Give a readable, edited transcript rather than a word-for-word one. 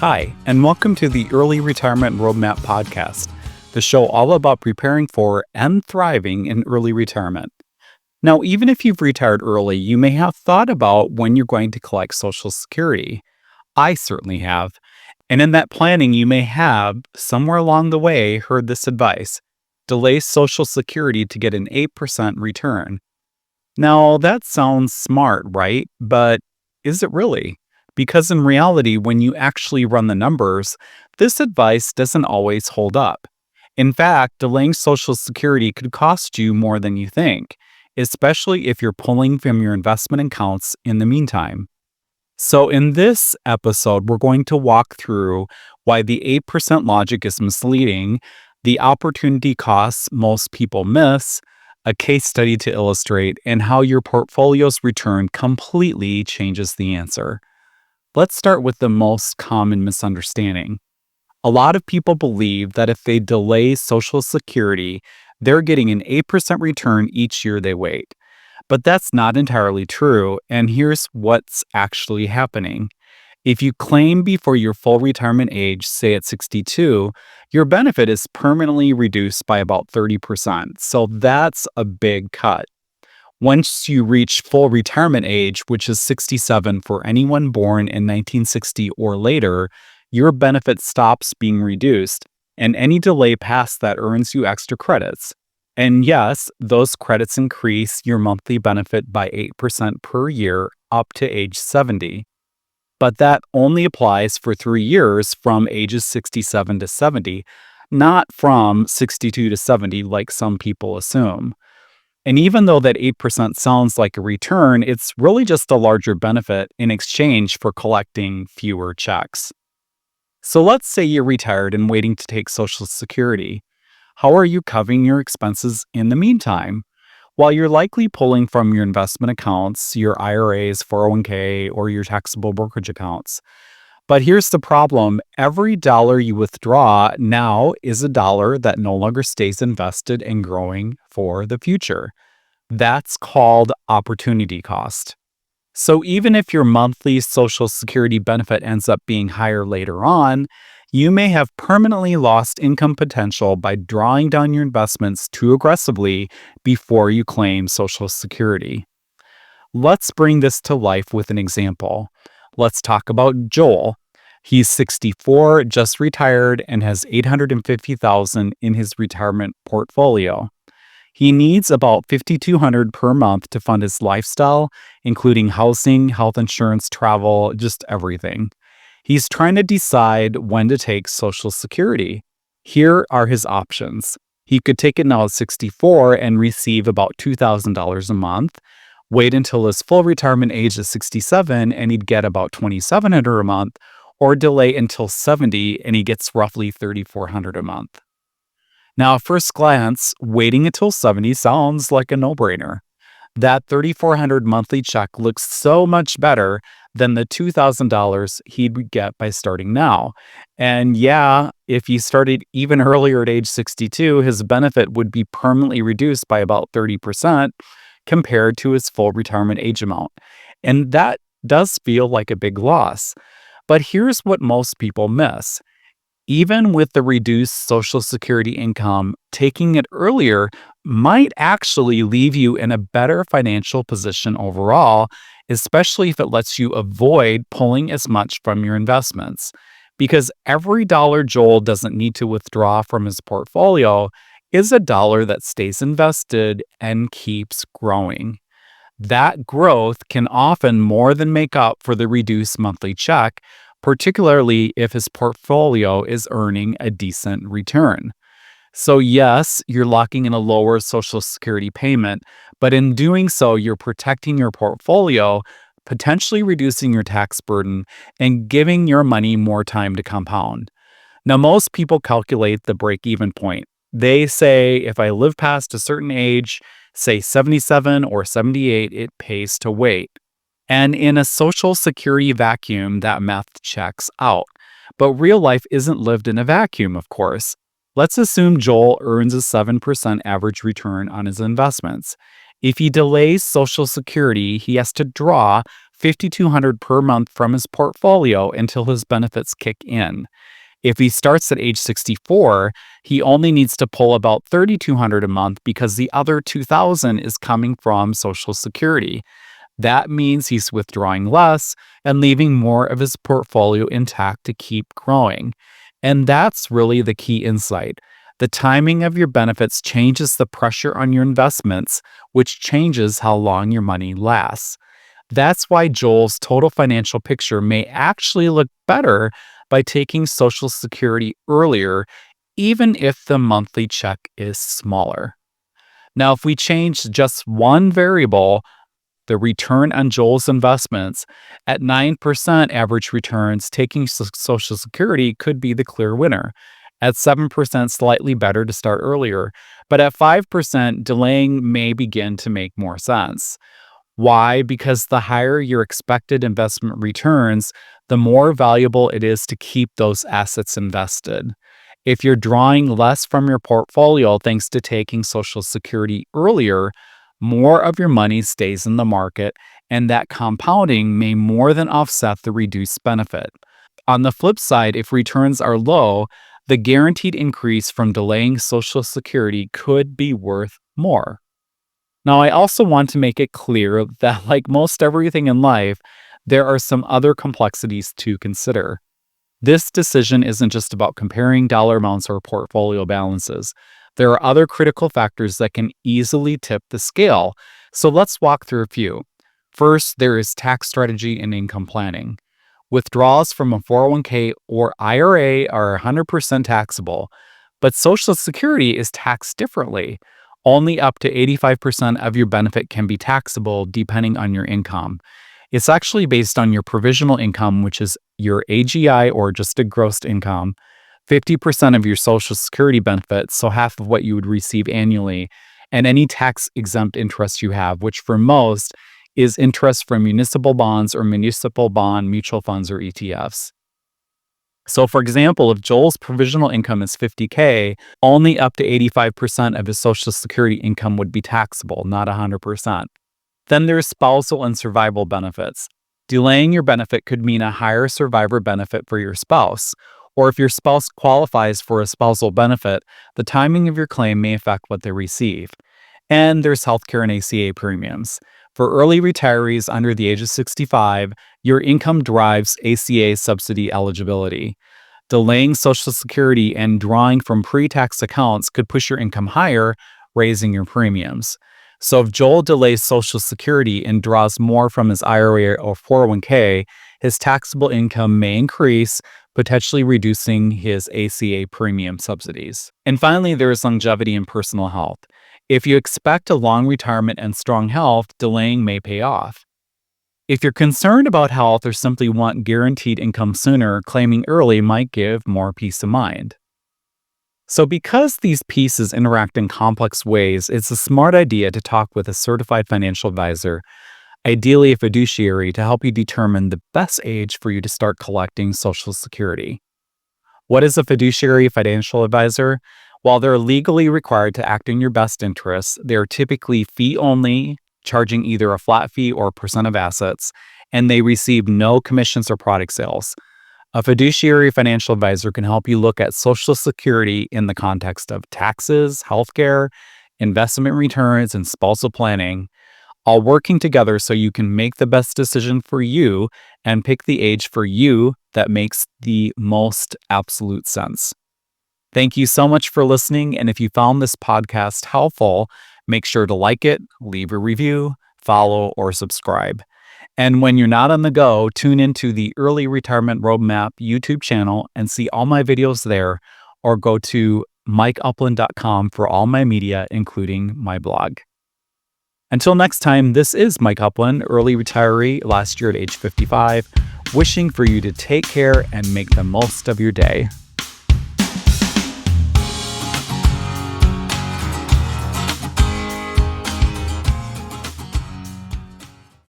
Hi, and welcome to the Early Retirement Roadmap Podcast, the show all about preparing for and thriving in early retirement. Now, even if you've retired early, you may have thought about when you're going to collect Social Security. I certainly have. And in that planning, you may have, somewhere along the way, heard this advice: delay Social Security to get an 8% return. Now, that sounds smart, right? But is it really? Because in reality, when you actually run the numbers, this advice doesn't always hold up. In fact, delaying Social Security could cost you more than you think, especially if you're pulling from your investment accounts in the meantime. So, in this episode, we're going to walk through why the 8% logic is misleading, the opportunity costs most people miss, a case study to illustrate, and how your portfolio's return completely changes the answer. Let's start with the most common misunderstanding. A lot of people believe that if they delay Social Security, they're getting an 8% return each year they wait. But that's not entirely true, and here's what's actually happening. If you claim before your full retirement age, say at 62, your benefit is permanently reduced by about 30%. So that's a big cut. Once you reach full retirement age, which is 67 for anyone born in 1960 or later, your benefit stops being reduced, and any delay past that earns you extra credits. And yes, those credits increase your monthly benefit by 8% per year up to age 70. But that only applies for 3 years from ages 67 to 70, not from 62 to 70 like some people assume. And even though that 8% sounds like a return, it's really just a larger benefit in exchange for collecting fewer checks. So let's say you're retired and waiting to take Social Security. How are you covering your expenses in the meantime? While you're likely pulling from your investment accounts, your IRAs, 401k, or your taxable brokerage accounts. But here's the problem: every dollar you withdraw now is a dollar that no longer stays invested and growing for the future. That's called opportunity cost. So even if your monthly Social Security benefit ends up being higher later on, you may have permanently lost income potential by drawing down your investments too aggressively before you claim Social Security. Let's bring this to life with an example. Let's talk about Joel. He's 64, just retired, and has $850,000 in his retirement portfolio. He needs about $5,200 per month to fund his lifestyle, including housing, health insurance, travel, just everything. He's trying to decide when to take Social Security. Here are his options. He could take it now at 64 and receive about $2,000 a month, wait until his full retirement age is 67 and he'd get about $2,700 a month, or delay until 70 and he gets roughly $3,400 a month. Now, at first glance, waiting until 70 sounds like a no-brainer. That $3,400 monthly check looks so much better than the $2,000 he'd get by starting now. And yeah, if he started even earlier at age 62, his benefit would be permanently reduced by about 30% compared to his full retirement age amount. And that does feel like a big loss. But here's what most people miss. Even with the reduced Social Security income, taking it earlier might actually leave you in a better financial position overall, especially if it lets you avoid pulling as much from your investments. Because every dollar Joel doesn't need to withdraw from his portfolio is a dollar that stays invested and keeps growing. That growth can often more than make up for the reduced monthly check, particularly if his portfolio is earning a decent return. So yes, you're locking in a lower Social Security payment, but in doing so, you're protecting your portfolio, potentially reducing your tax burden, and giving your money more time to compound. Now, most people calculate the break-even point. They say if I live past a certain age, say 77 or 78, it pays to wait. And in a Social Security vacuum, that math checks out. But real life isn't lived in a vacuum, of course. Let's assume Joel earns a 7% average return on his investments. If he delays Social Security, he has to draw $5,200 per month from his portfolio until his benefits kick in. If he starts at age 64, he only needs to pull about $3,200 a month because the other $2,000 is coming from Social Security. That means he's withdrawing less and leaving more of his portfolio intact to keep growing. And that's really the key insight. The timing of your benefits changes the pressure on your investments, which changes how long your money lasts. That's why Joel's total financial picture may actually look better by taking Social Security earlier, even if the monthly check is smaller. Now, if we change just one variable, the return on Joel's investments, at 9% average returns, taking Social Security could be the clear winner. At 7%, slightly better to start earlier. But at 5%, delaying may begin to make more sense. Why? Because the higher your expected investment returns, the more valuable it is to keep those assets invested. If you're drawing less from your portfolio thanks to taking Social Security earlier, more of your money stays in the market, and that compounding may more than offset the reduced benefit. On the flip side, if returns are low, the guaranteed increase from delaying Social Security could be worth more. Now, I also want to make it clear that, like most everything in life, there are some other complexities to consider. This decision isn't just about comparing dollar amounts or portfolio balances. There are other critical factors that can easily tip the scale. So let's walk through a few. First, there is tax strategy and income planning. Withdrawals from a 401k or IRA are 100% taxable, but Social Security is taxed differently. Only up to 85% of your benefit can be taxable depending on your income. It's actually based on your provisional income, which is your AGI or just a gross income, 50% of your Social Security benefits, so half of what you would receive annually, and any tax-exempt interest you have, which for most is interest from municipal bonds or municipal bond mutual funds or ETFs. So for example, if Joel's provisional income is $50K, only up to 85% of his Social Security income would be taxable, not 100%. Then there's spousal and survival benefits. Delaying your benefit could mean a higher survivor benefit for your spouse. Or if your spouse qualifies for a spousal benefit, the timing of your claim may affect what they receive. And there's healthcare and ACA premiums. For early retirees under the age of 65, your income drives ACA subsidy eligibility. Delaying Social Security and drawing from pre-tax accounts could push your income higher, raising your premiums. So if Joel delays Social Security and draws more from his IRA or 401k, his taxable income may increase, potentially reducing his ACA premium subsidies. And finally, there is longevity and personal health. If you expect a long retirement and strong health, delaying may pay off. If you're concerned about health or simply want guaranteed income sooner, claiming early might give more peace of mind. So because these pieces interact in complex ways, it's a smart idea to talk with a certified financial advisor, ideally a fiduciary, to help you determine the best age for you to start collecting Social Security. What is a fiduciary financial advisor? While they're legally required to act in your best interests, they are typically fee-only, charging either a flat fee or percent of assets, and they receive no commissions or product sales. A fiduciary financial advisor can help you look at Social Security in the context of taxes, healthcare, investment returns, and spousal planning, all working together so you can make the best decision for you and pick the age for you that makes the most absolute sense. Thank you so much for listening, and if you found this podcast helpful, make sure to like it, leave a review, follow, or subscribe. And when you're not on the go, tune into the Early Retirement Roadmap YouTube channel and see all my videos there, or go to mikeupland.com for all my media, including my blog. Until next time, this is Mike Upland, early retiree last year at age 55, wishing for you to take care and make the most of your day.